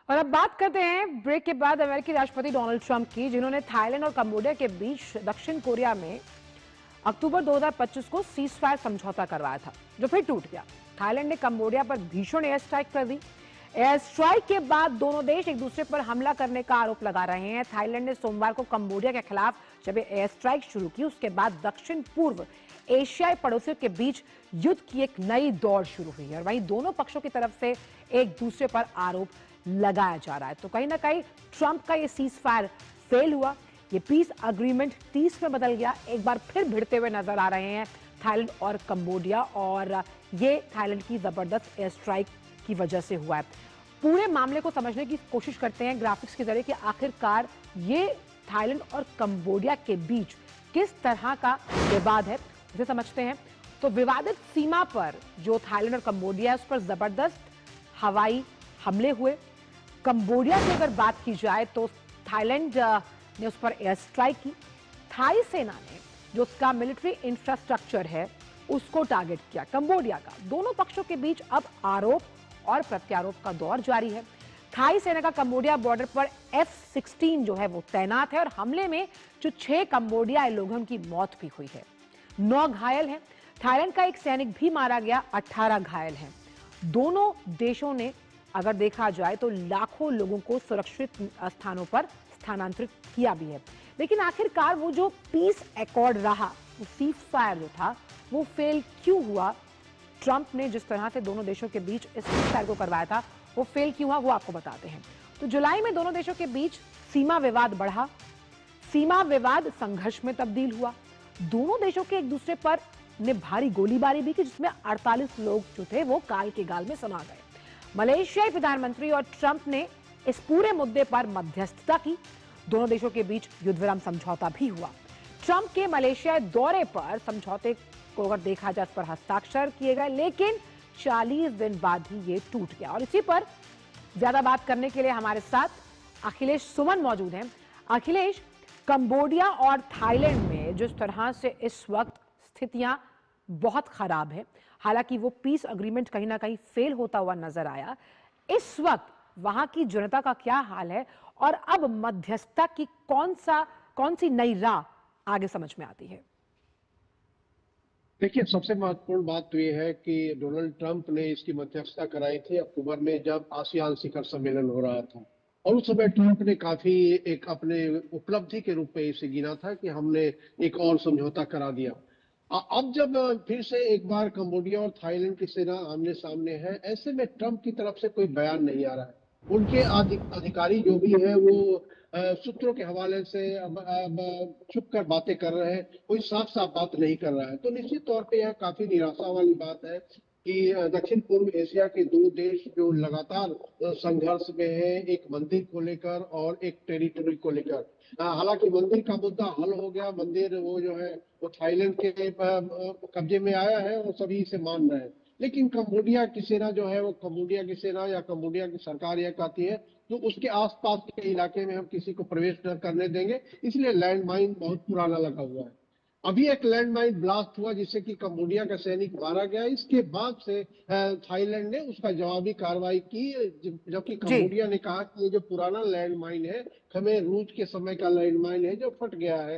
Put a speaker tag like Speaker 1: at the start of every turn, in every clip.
Speaker 1: और अब बात करते हैं ब्रेक के बाद अमेरिकी राष्ट्रपति डोनाल्ड ट्रंप की, जिन्होंने थाईलैंड और कंबोडिया के बीच दक्षिण कोरिया में अक्टूबर 2025 को सीज फायर समझौता करवाया था, जो फिर टूट गया। थाईलैंड ने कंबोडिया पर भीषण एयर स्ट्राइक कर दी। एयर स्ट्राइक के बाद दोनों देश एक दूसरे पर हमला करने का आरोप लगा रहे हैं। थाईलैंड ने सोमवार को कंबोडिया के खिलाफ जब एयर स्ट्राइक शुरू की, उसके बाद दक्षिण पूर्व एशियाई पड़ोसियों के बीच युद्ध की एक नई दौड़ शुरू हुई है और वहीं दोनों पक्षों की तरफ से एक दूसरे पर आरोप लगाया जा रहा है। तो कहीं ना कहीं ट्रंप का ये सीज फायर फेल हुआ, ये पीस अग्रीमेंट 30 में बदल गया। एक बार फिर भिड़ते हुए नजर आ रहे हैं थाईलैंड और कंबोडिया, और ये थाईलैंड की जबरदस्त एयर स्ट्राइक की वजह से हुआ है। पूरे मामले को समझने की कोशिश करते हैं ग्राफिक्स के जरिए कि आखिरकार ये थाईलैंड और कंबोडिया के बीच किस तरह का विवाद है, इसे समझते हैं। तो विवादित सीमा पर जो थाईलैंड और कंबोडिया है, उस पर जबरदस्त हवाई हमले हुए। कंबोडिया की अगर बात की जाए तो थाईलैंड ने उस पर एयर स्ट्राइक की। थाई सेना ने जो उसका मिलिट्री इंफ्रास्ट्रक्चर है उसको टारगेट किया, कंबोडिया का। दोनों पक्षों के बीच अब आरोप और प्रत्यारोप का दौर जारी है। थाई सेना का कंबोडिया बॉर्डर पर F-16 जो है वो तैनात है और हमले में जो 6 कंबोडियाई लोगों की मौत भी हुई है, 9 घायल हैं। थाईलैंड का एक सैनिक भी मारा गया, 18 घायल हैं। दोनों देशों ने अगर देखा जाए तो लाखों लोगों को सुरक्षित स्थानों पर स्थानांतरित किया भी है। लेकिन आखिरकार वो जो पीस एकॉर्ड रहा, वो सीज फायर जो था, वो फेल क्यों हुआ? ट्रंप ने जिस तरह से दोनों देशों के बीच इस सीज फायर को करवाया था, वो फेल क्यों हुआ, वो आपको बताते हैं। तो जुलाई में दोनों देशों के बीच सीमा विवाद बढ़ा, सीमा विवाद संघर्ष में तब्दील हुआ। दोनों देशों के एक दूसरे पर ने भारी गोलीबारी भी की, जिसमें 48 लोग जो थे वो काल के गाल में समा गए। मलेशियाई प्रधानमंत्री और ट्रंप ने इस पूरे मुद्दे पर मध्यस्थता की। दोनों देशों के बीच युद्ध विराम समझौता भी हुआ। ट्रंप के मलेशिया दौरे पर समझौते को अगर देखा जाए, उस पर हस्ताक्षर किए गए, लेकिन 40 दिन बाद ही ये टूट गया। और इसी पर ज्यादा बात करने के लिए हमारे साथ अखिलेश सुमन मौजूद हैं। अखिलेश, कंबोडिया और थाईलैंड में जिस तरह से इस वक्त स्थितियां बहुत खराब है, हालांकि वो पीस अग्रीमेंट कहीं ना कहीं फेल होता हुआ नजर आया, इस वक्त वहां की जनता का क्या हाल है और अब मध्यस्थता की कौन सी नई राह आगे समझ में आती है?
Speaker 2: देखिए, सबसे महत्वपूर्ण बात तो ये है कि डोनाल्ड ट्रंप ने इसकी मध्यस्थता कराई थी अक्टूबर में, जब आसियान शिखर सम्मेलन हो रहा था। और उस समय ट्रंप ने काफी एक अपने उपलब्धि के रूप में इसे गिना था कि हमने एक और समझौता करा दिया। अब जब फिर से एक बार कंबोडिया और थाईलैंड की सेना आमने सामने है, ऐसे में ट्रंप की तरफ से कोई बयान नहीं आ रहा है। उनके अधिकारी जो भी है वो सूत्रों के हवाले से अब छुप कर बातें कर रहे हैं, कोई साफ साफ बात नहीं कर रहा है। तो निश्चित तौर पे यह काफी निराशा वाली बात है कि दक्षिण पूर्व एशिया के दो देश जो लगातार संघर्ष में है, एक मंदिर को लेकर और एक टेरिटरी को लेकर। हालांकि मंदिर का मुद्दा हल हो गया, मंदिर वो जो है वो थाईलैंड के कब्जे में आया है और सभी इसे मान रहे हैं। लेकिन कंबोडिया की सेना जो है, वो कंबोडिया की सेना या कंबोडिया की सरकार यह कहती है तो उसके आसपास के इलाके में हम किसी को प्रवेश न करने देंगे, इसलिए लैंड माइन बहुत पुराना लगा हुआ है। अभी एक लैंड माइन ब्लास्ट हुआ जिससे कि कंबोडिया का सैनिक मारा गया। इसके बाद से थाईलैंड ने उसका जवाबी कार्रवाई की, जबकि
Speaker 1: जी।
Speaker 2: कंबोडिया ने कहा कि ये जो पुराना लैंड माइन है, खमेर रूज के समय का लैंड माइन है जो फट गया है।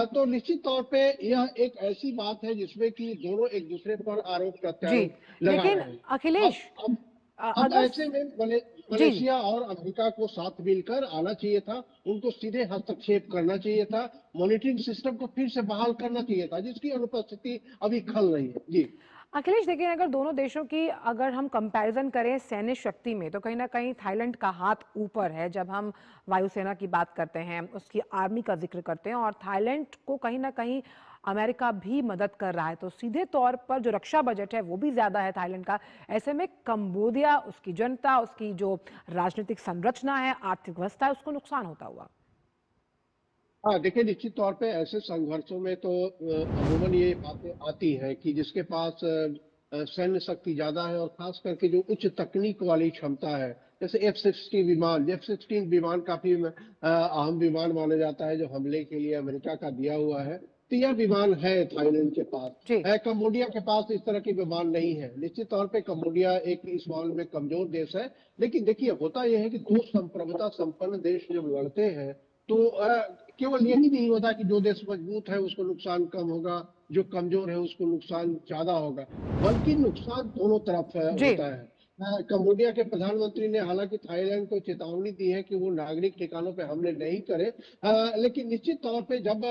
Speaker 2: तो निश्चित तौर पे यह एक ऐसी बात है जिसमें कि दोनों एक दूसरे पर आरोप
Speaker 1: जी,
Speaker 2: प्रत्यारोप लगा
Speaker 1: लेकिन
Speaker 2: रहे हैं।
Speaker 1: अखिलेश,
Speaker 2: अब अब अब
Speaker 1: अगर
Speaker 2: ऐसे में
Speaker 1: जी जी,
Speaker 2: मलेशिया और अमेरिका को साथ मिलकर आना चाहिए था, उनको सीधे हस्तक्षेप करना चाहिए था, मॉनिटरिंग सिस्टम को फिर से बहाल करना चाहिए था, जिसकी अनुपस्थिति अभी खल रही है। जी।
Speaker 1: अखिलेश, देखिए, अगर दोनों देशों की अगर हम कंपैरिजन करें सैन्य शक्ति में, तो कहीं ना कहीं थाईलैंड का हाथ ऊपर है। जब हम वायुसेना की बात करते हैं, उसकी आर्मी का जिक्र करते हैं, और थाईलैंड को कहीं ना कहीं अमेरिका भी मदद कर रहा है, तो सीधे तौर पर जो रक्षा बजट है वो भी ज्यादा है थाईलैंड का। ऐसे में कंबोडिया, उसकी जनता, उसकी जो राजनीतिक संरचना है, आर्थिक व्यवस्था है, उसको नुकसान होता हुआ।
Speaker 2: हाँ, देखिए, निश्चित तौर पे ऐसे संघर्षों में तो अमूमन ये बातें आती हैं कि जिसके पास सैन्य शक्ति ज्यादा है और खास करके जो उच्च तकनीक वाली क्षमता है, जैसे F-16 विमान काफी अहम विमान माना जाता है जो हमले के लिए अमेरिका का दिया हुआ है। तो यह विमान है थाईलैंड के पास
Speaker 1: जी।
Speaker 2: है। कंबोडिया के पास इस तरह के विमान नहीं है। निश्चित तौर पे कंबोडिया एक इस मामले में कमजोर देश है। लेकिन देखिए, होता यह है कि दो संप्रभुता संपन्न देश जब लड़ते हैं तो केवल यही नहीं होता कि जो देश मजबूत है उसको नुकसान कम होगा, जो कमजोर है उसको नुकसान ज्यादा होगा, बल्कि नुकसान दोनों तरफ
Speaker 1: जी।
Speaker 2: होता है। कंबोडिया के प्रधानमंत्री ने हालांकि थाईलैंड को चेतावनी दी है कि वो नागरिक ठिकानों पे हमले नहीं करे। लेकिन निश्चित तौर पे जब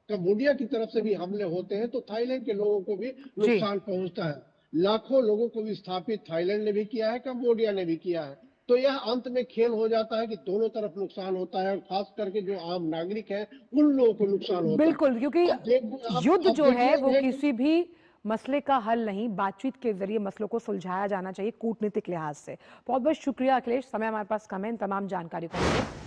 Speaker 2: कंबोडिया की तरफ से भी हमले होते हैं तो थाईलैंड के लोगों को भी
Speaker 1: जी।
Speaker 2: नुकसान पहुंचता है। लाखों लोगों को विस्थापित थाईलैंड ने भी किया है, कंबोडिया ने भी किया है। तो यह अंत में खेल हो जाता है कि दोनों तरफ नुकसान होता है, और खास करके जो आम नागरिक है उन लोगों को नुकसान होता है।
Speaker 1: बिल्कुल, क्योंकि युद्ध
Speaker 2: अब
Speaker 1: जो है
Speaker 2: देखिए
Speaker 1: वो
Speaker 2: यह कि
Speaker 1: किसी भी मसले का हल नहीं, बातचीत के जरिए मसलों को सुलझाया जाना चाहिए कूटनीतिक लिहाज से। बहुत बहुत शुक्रिया अखिलेश, समय हमारे पास कम है इन तमाम जानकारी को।